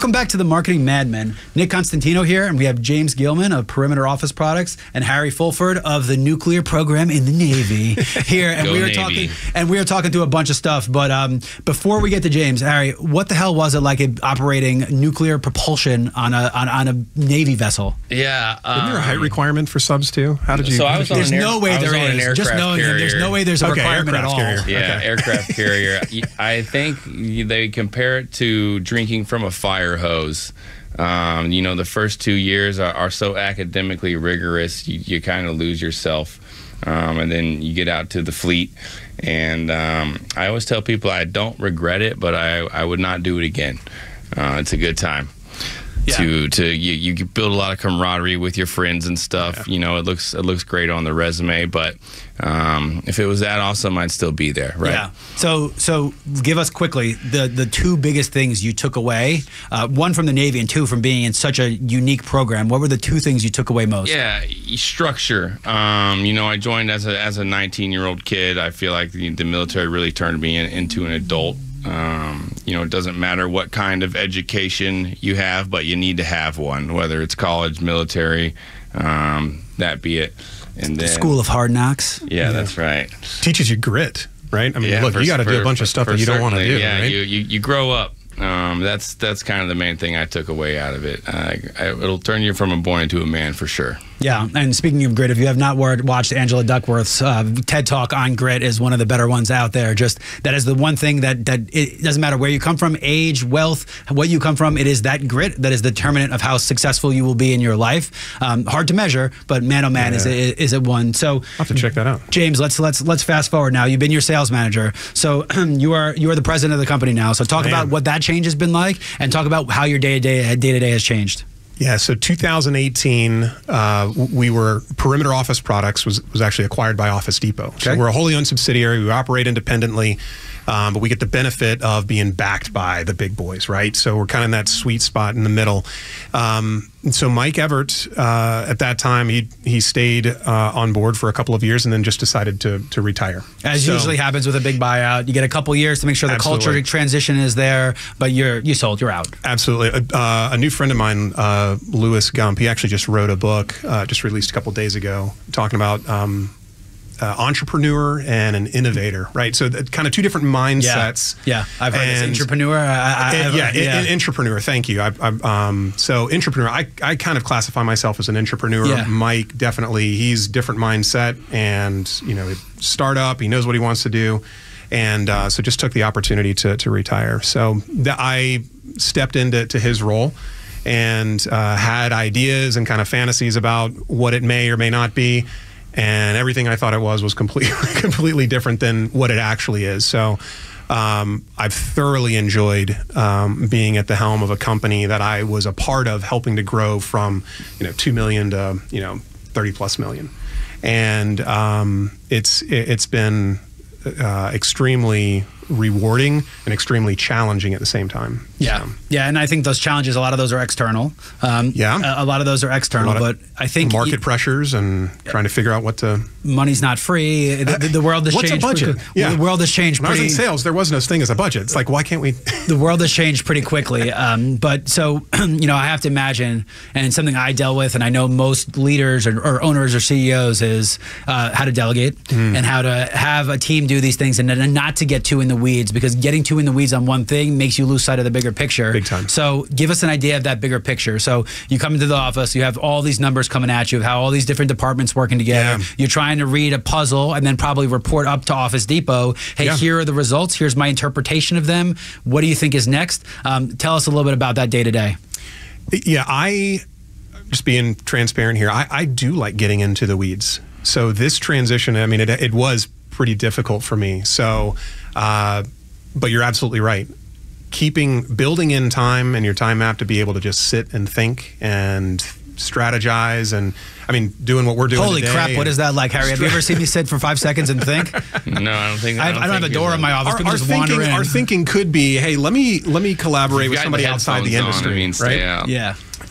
Welcome back to the Marketing Madmen. Nick Constantino here, and we have James Gillam of Perimeter Office Products and Harry Fulford of the Nuclear Program in the Navy here. And we are talking through a bunch of stuff. But before we get to James, Harry, what the hell was it like operating nuclear propulsion on a Navy vessel? Yeah, isn't there a height requirement for subs too? How did you? So I was on there's no way there is. Just knowing that there's no way there's a requirement at all. Yeah, okay. Aircraft carrier. I think they compare it to drinking from a fire hose. You know, the first 2 years are so academically rigorous, you kind of lose yourself. And then you get out to the fleet. And I always tell people I don't regret it, but I would not do it again. It's a good time. Yeah. You build a lot of camaraderie with your friends and stuff. Yeah. You know, it looks great on the resume, but if it was that awesome, I'd still be there, right? Yeah. So give us quickly the two biggest things you took away. One from the Navy and two from being in such a unique program. What were the two things you took away most? Yeah, structure. You know, I joined as a 19-year-old kid. I feel like the military really turned me into an adult. You know, it doesn't matter what kind of education you have, but you need to have one, whether it's college, military, that be it. And then, School of Hard Knocks. Yeah, that's right. Teaches you grit, right? I mean, look, you got to do a bunch of stuff that you don't want to do. Yeah, right? you grow up. That's kind of the main thing I took away out of it. It'll turn you from a boy into a man for sure. Yeah, and speaking of grit, if you have not watched Angela Duckworth's TED Talk on grit, is one of the better ones out there. Just that is the one thing that it doesn't matter where you come from, age, wealth, what you come from. It is that grit that is the determinant of how successful you will be in your life. Hard to measure, but man, oh man, is it one. So I'll have to check that out. James, let's fast forward now. You've been your sales manager, so you are the president of the company now. So talk about what that change has been like, and talk about how your day to day has changed. Yeah, so 2018, we were Perimeter Office Products was actually acquired by Office Depot. Okay. So we're a wholly owned subsidiary. We operate independently, but we get the benefit of being backed by the big boys, right? So we're kind of in that sweet spot in the middle. So Mike Everett, at that time, he stayed on board for a couple of years and then just decided to retire. As usually happens with a big buyout, you get a couple years to make sure the culture transition is there, but you're out. Absolutely. A new friend of mine, Lewis Gump, he actually just wrote a book, just released a couple days ago, talking about entrepreneur and an innovator, right? So kind of two different mindsets. Yeah, I've heard this. Entrepreneur. Entrepreneur. Thank you. So entrepreneur. I kind of classify myself as an entrepreneur. Yeah. Mike definitely. He's different mindset, and you know, startup. He knows what he wants to do, and so just took the opportunity to retire. So I stepped into his role and had ideas and kind of fantasies about what it may or may not be. And everything I thought it was completely different than what it actually is. So I've thoroughly enjoyed being at the helm of a company that I was a part of, helping to grow from 2 million to 30+ million, and it's been extremely rewarding and extremely challenging at the same time. Yeah, so. Yeah, and I think those challenges, a lot of those are external. A lot of those are external, but I think market pressures and trying to figure out what to. Money's not free. The world has changed. What's a budget? The world has changed. When I was in sales, there was no thing as a budget. It's like, why can't we? The world has changed pretty quickly. But so I have to imagine, and something I dealt with, and I know most leaders or owners or CEOs is how to delegate and how to have a team do these things, and not to get too in the weeds, because getting too in the weeds on one thing makes you lose sight of the bigger picture. Big time. So give us an idea of that bigger picture. So you come into the office, you have all these numbers coming at you, of how all these different departments working together. Yeah. You're trying to read a puzzle and then probably report up to Office Depot. Hey, here are the results. Here's my interpretation of them. What do you think is next? Tell us a little bit about that day to day. Yeah, just being transparent here, I do like getting into the weeds. So this transition, I mean, it was pretty difficult for me. So, but you're absolutely right. Building in time and your time map to be able to just sit and think and strategize, and I mean, doing what we're doing Holy today. Crap, what is that like, Harry? Have you ever seen me sit for 5 seconds and think? No, I don't think. I don't have a door in my office. People just wander in. Our thinking could be, hey, let me collaborate with somebody outside the industry, right?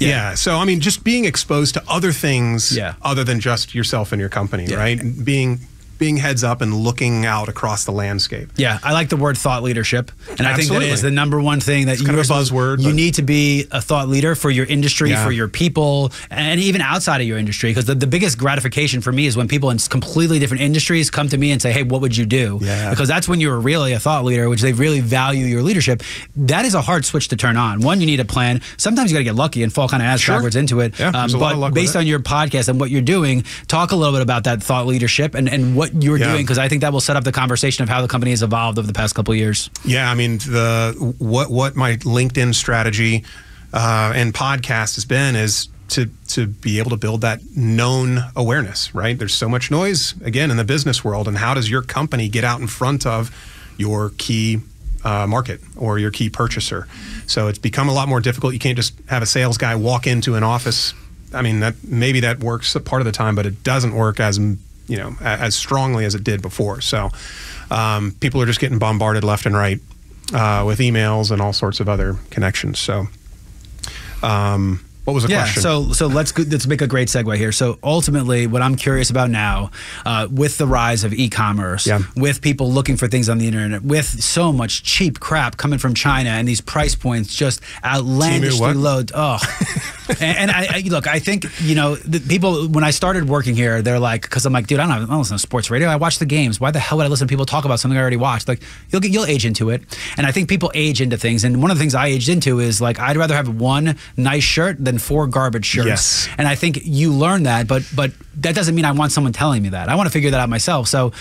Yeah. So I mean, just being exposed to other things other than just yourself and your company, right? Being being heads up and looking out across the landscape. Yeah, I like the word thought leadership. And I think that is the number one thing that it's kind of a buzzword. You need to be a thought leader for your industry, for your people, and even outside of your industry. Because the biggest gratification for me is when people in completely different industries come to me and say, hey, what would you do? Yeah. Because that's when you're really a thought leader, which they really value your leadership. That is a hard switch to turn on. One, you need a plan. Sometimes you got to get lucky and fall kind of ass backwards into it. Yeah, but based on your podcast and what you're doing, talk a little bit about that thought leadership and what you're doing, because I think that will set up the conversation of how the company has evolved over the past couple of years. Yeah, I mean, what my LinkedIn strategy and podcast has been is to be able to build that known awareness, right? There's so much noise, again, in the business world, and how does your company get out in front of your key market or your key purchaser? So it's become a lot more difficult. You can't just have a sales guy walk into an office. I mean, maybe that works a part of the time, but it doesn't work as strongly as it did before. So people are just getting bombarded left and right with emails and all sorts of other connections. So what was the question? So let's make a great segue here. So ultimately, what I'm curious about now, with the rise of e-commerce, with people looking for things on the internet, with so much cheap crap coming from China and these price points just outlandishly low. Oh, and I look, I think, the people, when I started working here, they're like, because I'm like, dude, I don't listen to sports radio. I watch the games. Why the hell would I listen to people talk about something I already watched? Like, you'll age into it. And I think people age into things. And one of the things I aged into is like, I'd rather have one nice shirt than 4 garbage shirts. Yes. And I think you learn that, but that doesn't mean I want someone telling me that. I want to figure that out myself. So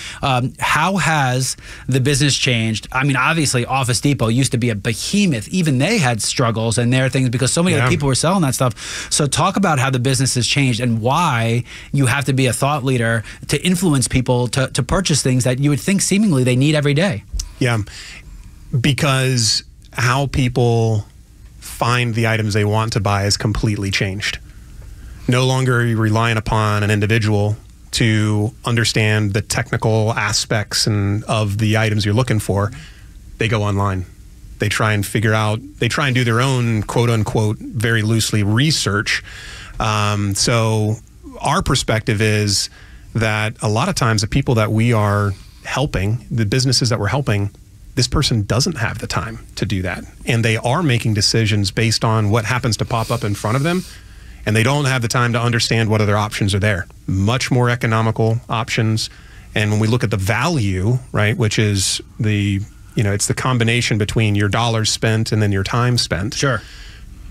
how has the business changed? I mean, obviously, Office Depot used to be a behemoth. Even they had struggles and their things because so many other people were selling that stuff. So talk about how the business has changed and why you have to be a thought leader to influence people to purchase things that you would think seemingly they need every day. Yeah, because how people find the items they want to buy has completely changed. No longer are you relying upon an individual to understand the technical aspects of the items you're looking for. They go online. They try and do their own quote unquote, very loosely, research. So our perspective is that a lot of times the people that we are helping, the businesses that we're helping, this person doesn't have the time to do that. And they are making decisions based on what happens to pop up in front of them. And they don't have the time to understand what other options are there. Much more economical options. And when we look at the value, right, which is it's the combination between your dollars spent and then your time spent. Sure.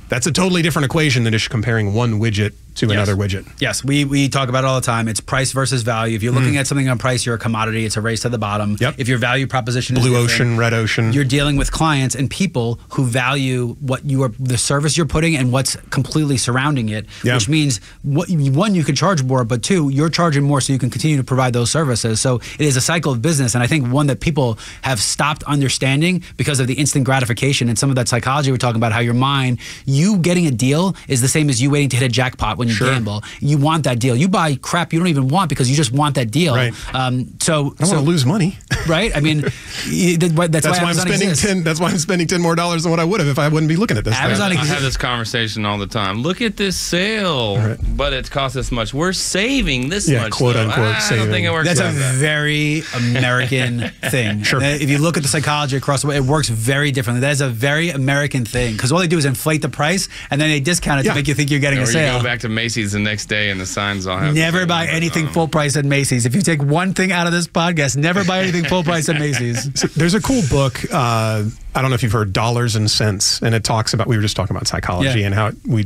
That's a totally different equation than just comparing one widget to another widget. Yes, we talk about it all the time. It's price versus value. If you're looking at something on price, you're a commodity. It's a race to the bottom. Yep. If your value proposition is blue ocean, red ocean, you're dealing with clients and people who value the service you're putting and what's completely surrounding it, which means one, you can charge more, but two, you're charging more so you can continue to provide those services. So it is a cycle of business, and I think one that people have stopped understanding because of the instant gratification and some of that psychology we're talking about, how your mind, you getting a deal is the same as you waiting to hit a jackpot when you gamble. You want that deal. You buy crap you don't even want because you just want that deal. Right. So I don't want to lose money. Right. I mean, that's why I'm spending That's why I'm spending $10 more than what I would have if I wouldn't be looking at this. I have this conversation all the time. Look at this sale, but it costs us much. We're saving this much. Quote unquote saving. I don't think it works. That's like a very American thing. Sure. If you look at the psychology across the way, it works very differently. That is a very American thing because all they do is inflate the price and then they discount it to make you think you're getting a sale. You go back to Macy's the next day and the signs all have. Never buy anything full price at Macy's. If you take one thing out of this podcast, never buy anything full price at Macy's. So there's a cool book. I don't know if you've heard Dollars and Cents, and it talks about, we were just talking about psychology and how we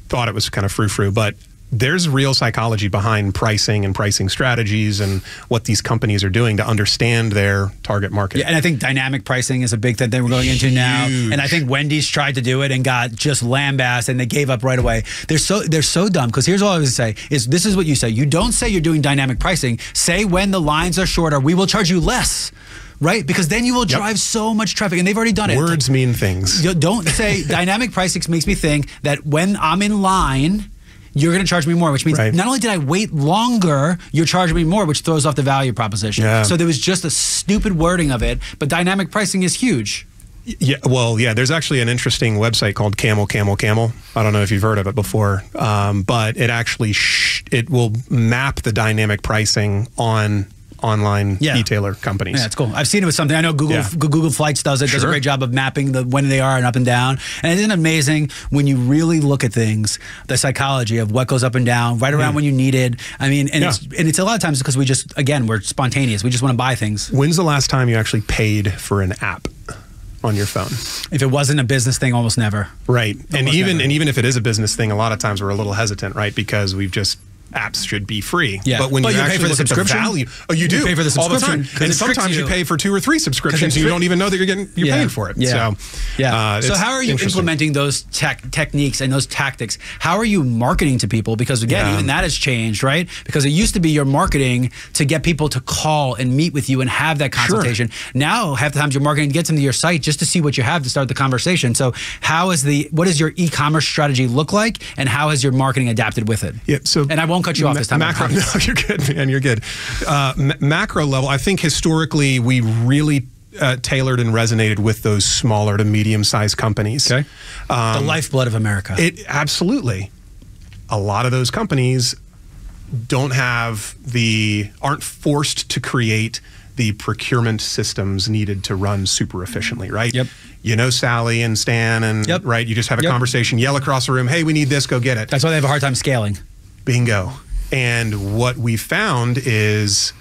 thought it was kind of frou-frou, but there's real psychology behind pricing and pricing strategies and what these companies are doing to understand their target market. Yeah, and I think dynamic pricing is a big thing that we're going into now. And I think Wendy's tried to do it and got just lambasted and they gave up right away. They're so dumb because here's all I was going to say is this is what you say. You don't say you're doing dynamic pricing. Say when the lines are shorter, we will charge you less. Right? Because then you will drive so much traffic, and they've already done it. Words mean things. Don't say dynamic pricing makes me think that when I'm in line, you're going to charge me more, which means not only did I wait longer, you're charging me more, which throws off the value proposition. Yeah. So there was just a stupid wording of it, but dynamic pricing is huge. Yeah, well, there's actually an interesting website called Camel. I don't know if you've heard of it before, but it actually it will map the dynamic pricing on online e-tailer companies. Yeah, it's cool. I've seen it with something. I know Google Flights does it. Does a great job of mapping when they are and up and down. And isn't it amazing when you really look at things, the psychology of what goes up and down, right around when you need it. I mean, and it's a lot of times because we just, again, we're spontaneous. We just want to buy things. When's the last time you actually paid for an app on your phone? If it wasn't a business thing, almost never. Right. And even if it is a business thing, a lot of times we're a little hesitant, right? Because we've just, apps should be free. Yeah. But when you actually look at the value, you do pay for the all the subscription, time. And sometimes you pay for 2 or 3 subscriptions and you don't even know that you're paying for it. Yeah. So, so how are you implementing those techniques and those tactics? How are you marketing to people? Because again, even that has changed, right? Because it used to be your marketing to get people to call and meet with you and have that consultation. Now, half the times your marketing gets them to your site just to see what you have to start the conversation. So what does your e-commerce strategy look like, and how has your marketing adapted with it? Yeah. So, and I won't cut you off this time. No, you're good, man. You're good. Macro level, I think historically we really tailored and resonated with those smaller to medium-sized companies. Okay. The lifeblood of America. Absolutely. A lot of those companies aren't forced to create the procurement systems needed to run super efficiently, right? Yep. You know Sally and Stan, and right, you just have a conversation, yell across the room, hey, we need this, go get it. That's why they have a hard time scaling. Bingo. And what we found is,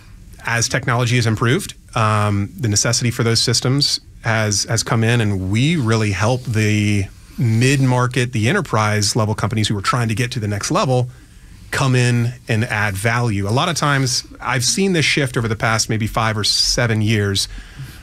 as technology has improved, the necessity for those systems has come in, and we really help the mid-market, the enterprise level companies who are trying to get to the next level come in and add value. A lot of times, I've seen this shift over the past maybe 5 or 7 years.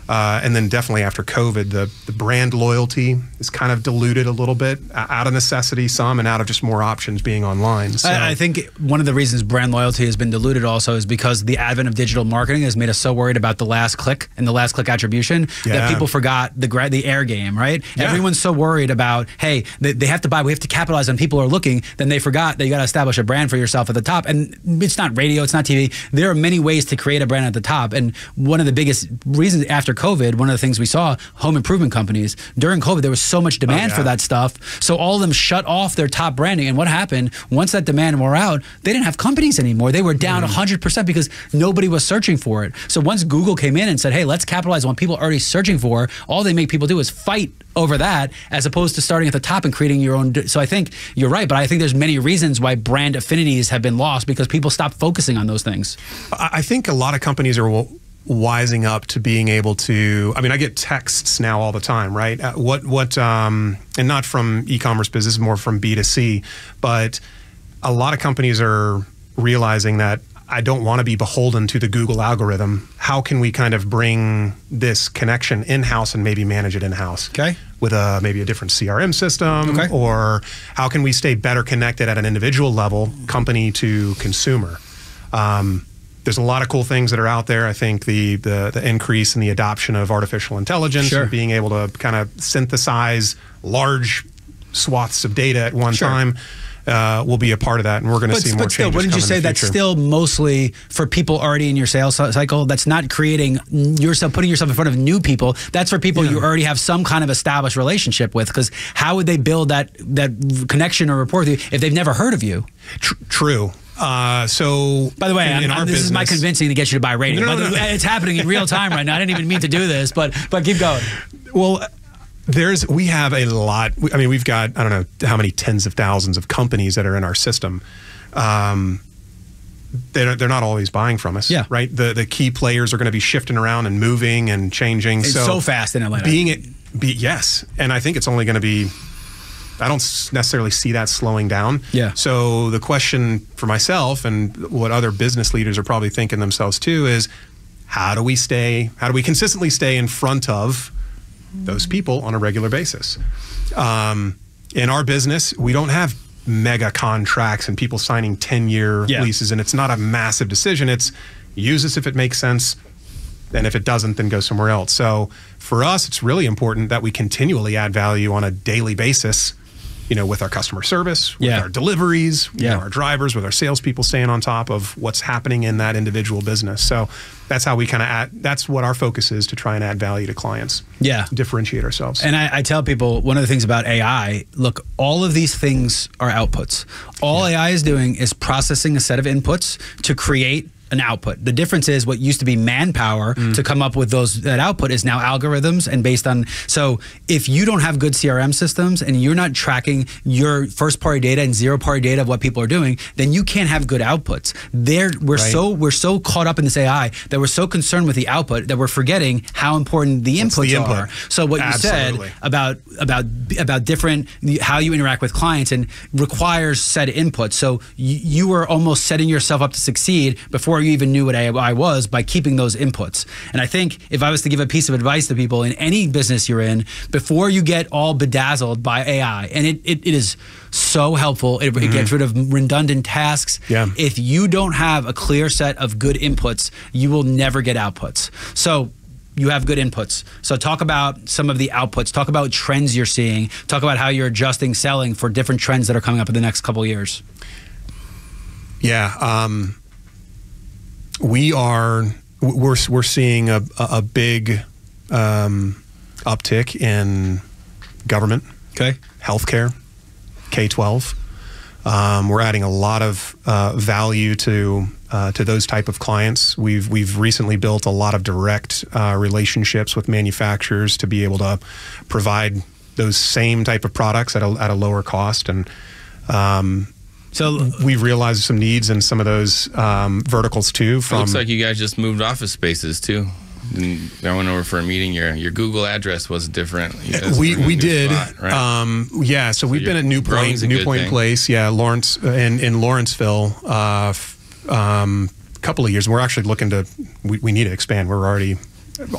And then definitely after COVID, the brand loyalty is kind of diluted a little bit, out of necessity some, and out of just more options being online. So I think one of the reasons brand loyalty has been diluted also is because the advent of digital marketing has made us so worried about the last click and the last click attribution that people forgot the air game, right? Yeah. Everyone's so worried about, hey, they have to buy, we have to capitalize on people who are looking, then they forgot that you got to establish a brand for yourself at the top. And it's not radio, it's not TV. There are many ways to create a brand at the top. And one of the biggest reasons after COVID, one of the things we saw, home improvement companies, during COVID, there was so much demand for that stuff. So all of them shut off their top branding. And what happened, once that demand wore out, they didn't have companies anymore. They were down 100% because nobody was searching for it. So once Google came in and said, hey, let's capitalize on what people are already searching for, all they make people do is fight over that, as opposed to starting at the top and creating your own. So I think you're right, but I think there's many reasons why brand affinities have been lost because people stopped focusing on those things. I think a lot of companies are wising up to being able to, I mean, I get texts now all the time, right? And not from e-commerce business, more from B2C, but a lot of companies are realizing that I don't want to be beholden to the Google algorithm. How can we kind of bring this connection in-house and maybe manage it in-house? Okay. With maybe a different CRM system, or how can we stay better connected at an individual level, company to consumer? There's a lot of cool things that are out there. I think the increase in the adoption of artificial intelligence and being able to kind of synthesize large swaths of data at one time will be a part of that, and we're going to see more changes. But still, wouldn't you say that's still mostly for people already in your sales cycle? That's not creating yourself, putting yourself in front of new people. That's for people you already have some kind of established relationship with, because how would they build that connection or rapport with you if they've never heard of you? True. So, by the way, this is my convincing to get you to buy radio. No. It's happening in real time right now. I didn't even mean to do this, but keep going. Well, we have a lot. I mean, we've got, I don't know how many tens of thousands of companies that are in our system. They're not always buying from us, right? The key players are going to be shifting around and moving and changing. It's so fast in Atlanta. Yes, and I think it's only going to be. I don't necessarily see that slowing down. Yeah. So the question for myself and what other business leaders are probably thinking themselves too is, how do we consistently stay in front of those people on a regular basis? In our business, we don't have mega contracts and people signing 10-year leases, and it's not a massive decision. It's use this if it makes sense, and if it doesn't, then go somewhere else. So for us, it's really important that we continually add value on a daily basis, with our customer service, with our deliveries, with our drivers, with our salespeople, staying on top of what's happening in that individual business. So that's how we that's what our focus is, to try and add value to clients. Yeah. Differentiate ourselves. And I tell people, one of the things about AI, look, all of these things are outputs. All AI is doing is processing a set of inputs to create an output. The difference is what used to be manpower to come up with that output is now algorithms and based on. So if you don't have good CRM systems and you're not tracking your first party data and zero party data of what people are doing, then you can't have good outputs. We're so caught up in this AI that we're so concerned with the output that we're forgetting how important the inputs are. So what you said about different how you interact with clients and requires set inputs. So you were almost setting yourself up to succeed before you even knew what AI was by keeping those inputs. And I think if I was to give a piece of advice to people in any business you're in, before you get all bedazzled by AI, and it is so helpful, it gets rid of redundant tasks. Yeah. If you don't have a clear set of good inputs, you will never get outputs. So you have good inputs. So talk about some of the outputs. Talk about trends you're seeing. Talk about how you're adjusting selling for different trends that are coming up in the next couple of years. Yeah, we're seeing a big uptick in government, healthcare, K-12. We're adding a lot of value to those type of clients. We've recently built a lot of direct relationships with manufacturers to be able to provide those same type of products at a lower cost. And so we've realized some needs in some of those verticals too. It looks like you guys just moved office spaces too. And I went over for a meeting. Your Google address was different. We did. Spot, right? Yeah. So we've been at New Point Place. Yeah, Lawrence in Lawrenceville. Couple of years. And we're actually looking to. We need to expand. We're already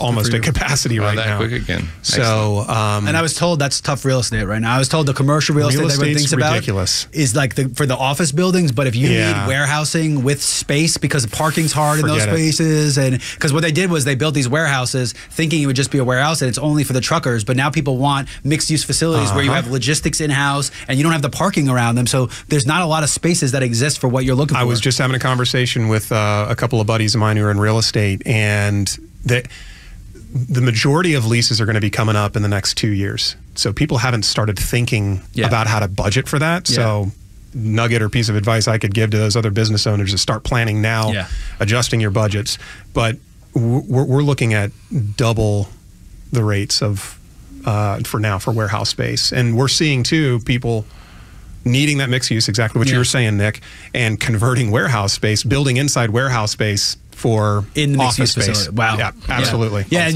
almost at capacity right now. Quick again. So, and I was told that's tough real estate right now. I was told the commercial real estate that everyone thinks about is like for the office buildings. But if you need warehousing with space because parking's hard in those spaces, and because what they did was they built these warehouses thinking it would just be a warehouse and it's only for the truckers. But now people want mixed use facilities where you have logistics in house and you don't have the parking around them. So there's not a lot of spaces that exist for what you're looking for. I was just having a conversation with a couple of buddies of mine who are in real estate, and the majority of leases are going to be coming up in the next 2 years. So people haven't started thinking about how to budget for that. So nugget or piece of advice I could give to those other business owners is start planning now, adjusting your budgets. But we're looking at double the rates of for warehouse space. And we're seeing too people needing that mixed use, exactly what you were saying, Nick, and converting warehouse space, building inside warehouse space for in the office space. Facility. Wow. Yeah, absolutely. Yeah,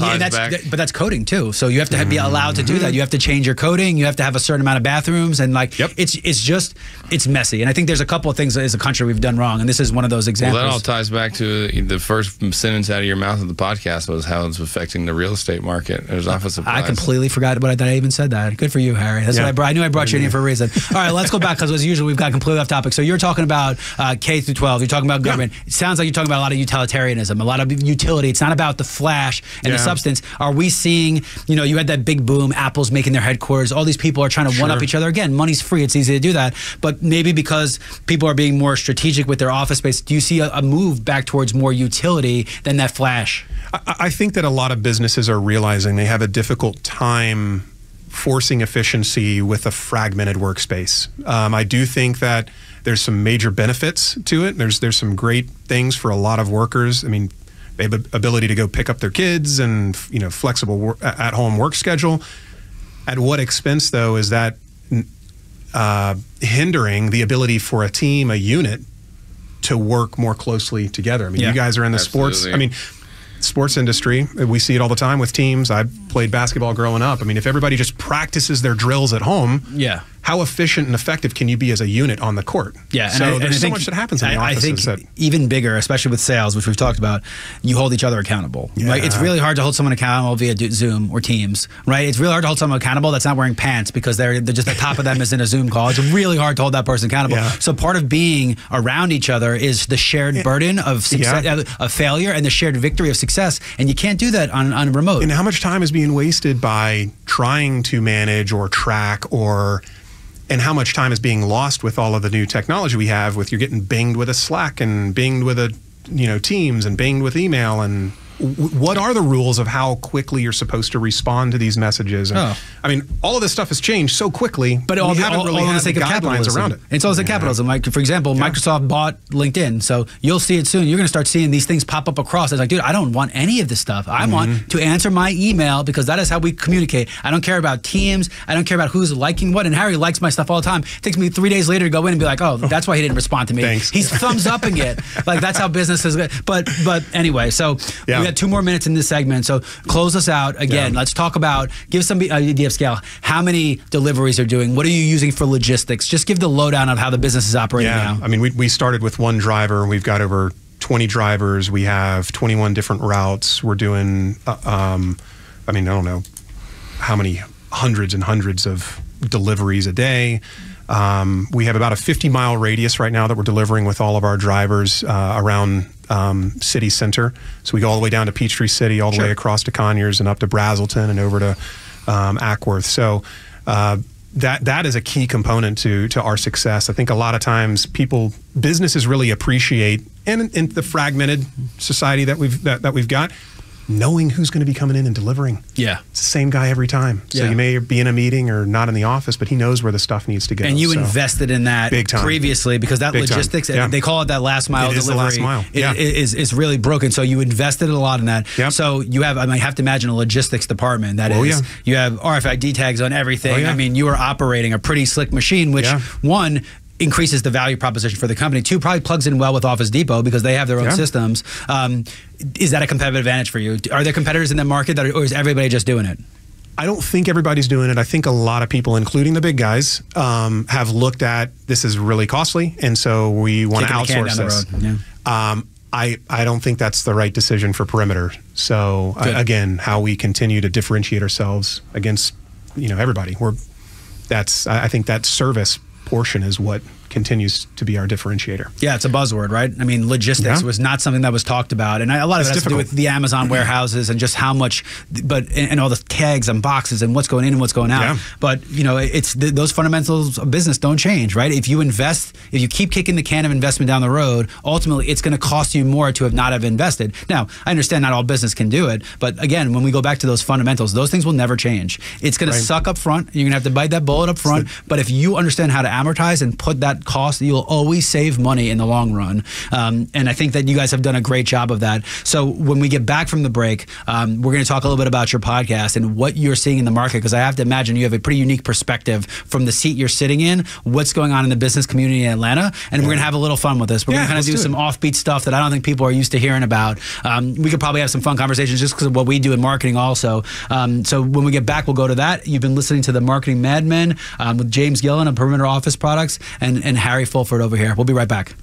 but that's coding too. So you have to be allowed to do that. You have to change your coding. You have to have a certain amount of bathrooms, and it's messy. And I think there's a couple of things as a country we've done wrong, and this is one of those examples. Well, that all ties back to the first sentence out of your mouth of the podcast was how it's affecting the real estate market. There's office supplies. I completely forgot that I even said that. Good for you, Harry. That's what I knew I brought you in here for a reason. All right, let's go back because as usual we've got completely off topic. So you're talking about K through 12. You're talking about government. It sounds like you're talking about a lot of utilitarianism, a lot of utility. It's not about the flash and the substance. Are we seeing, you had that big boom, Apple's making their headquarters, all these people are trying to one-up each other. Again, money's free, it's easy to do that. But maybe because people are being more strategic with their office space, do you see a move back towards more utility than that flash? I think that a lot of businesses are realizing they have a difficult time forcing efficiency with a fragmented workspace. I do think that there's some major benefits to it. There's some great things for a lot of workers. I mean, they have the ability to go pick up their kids and flexible at-home work schedule. At what expense, though, is that hindering the ability for a team, a unit, to work more closely together? I mean, you guys are in the sports. I mean, sports industry, we see it all the time with teams. I played basketball growing up. I mean, if everybody just practices their drills at home, how efficient and effective can you be as a unit on the court? Yeah, so there's so much that happens in the offices. I think even bigger, especially with sales, which we've talked about, you hold each other accountable. Right? It's really hard to hold someone accountable via Zoom or Teams, right? It's really hard to hold someone accountable that's not wearing pants because they're just the top of them is in a Zoom call. It's really hard to hold that person accountable. So part of being around each other is the shared burden of success, of failure, and the shared victory of success. And you can't do that on remote. And how much time is being wasted by trying to manage or track and how much time is being lost with all of the new technology we have with you're getting binged with a Slack and binged with a Teams and binged with email, and what are the rules of how quickly you're supposed to respond to these messages? And, I mean, all of this stuff has changed so quickly, but we haven't really had the guidelines around it. It's all the capitalism. Like, for example, Microsoft bought LinkedIn, so you'll see it soon. You're going to start seeing these things pop up across. It's like, dude, I don't want any of this stuff. I want to answer my email because that is how we communicate. I don't care about Teams. I don't care about who's liking what. And Harry likes my stuff all the time. It takes me 3 days later to go in and be like, oh, that's why he didn't respond to me. Thanks. He's thumbs upping it. Like, that's how business is. But anyway, so we got 2 more minutes in this segment. So close us out again. Let's talk about, give some idea of scale. How many deliveries are doing? What are you using for logistics? Just give the lowdown of how the business is operating now. I mean, we started with 1 driver. We've got over 20 drivers. We have 21 different routes. We're doing, I mean, I don't know how many hundreds and hundreds of deliveries a day. We have about a 50-mile radius right now that we're delivering with all of our drivers around city center. So we go all the way down to Peachtree City, all the way across to Conyers and up to Brazelton and over to Ackworth. So that is a key component to our success. I think a lot of times businesses really appreciate, and in the fragmented society that we've got, knowing who's going to be coming in and delivering. Yeah. It's the same guy every time. So you may be in a meeting or not in the office, but he knows where the stuff needs to go. And you invested in that previously because that logistics, they call it that last mile delivery. It is the last mile. Is really broken. So you invested a lot in that. Yep. So you have, I mean, I have to imagine a logistics department that is, you have RFID tags on everything. I mean, you are operating a pretty slick machine, which one, increases the value proposition for the company. 2, probably plugs in well with Office Depot because they have their own systems. Is that a competitive advantage for you? Are there competitors in the market or is everybody just doing it? I don't think everybody's doing it. I think a lot of people, including the big guys, have looked at this is really costly, and so we want to outsource this. I don't think that's the right decision for Perimeter. So again, how we continue to differentiate ourselves against everybody. I think that service portion is what continues to be our differentiator. Yeah, it's a buzzword, right? I mean, logistics was not something that was talked about, and a lot of it has to do with the Amazon warehouses and just how much, and all the tags and boxes and what's going in and what's going out. But it's those fundamentals of business don't change, right? If you invest, if you keep kicking the can of investment down the road, ultimately it's going to cost you more to not have invested. Now, I understand not all business can do it, but again, when we go back to those fundamentals, those things will never change. It's going to suck up front. You're going to have to bite that bullet up front. But if you understand how to amortize and put that cost, you'll always save money in the long run. And I think that you guys have done a great job of that. So when we get back from the break, we're going to talk a little bit about your podcast and what you're seeing in the market, because I have to imagine you have a pretty unique perspective from the seat you're sitting in, what's going on in the business community in Atlanta, and we're going to have a little fun with this. We're going to kind of do some offbeat stuff that I don't think people are used to hearing about. We could probably have some fun conversations just because of what we do in marketing also. So when we get back, we'll go to that. You've been listening to the Marketing Madmen with James Gillam of Perimeter Office Products and Harry Fulford over here. We'll be right back.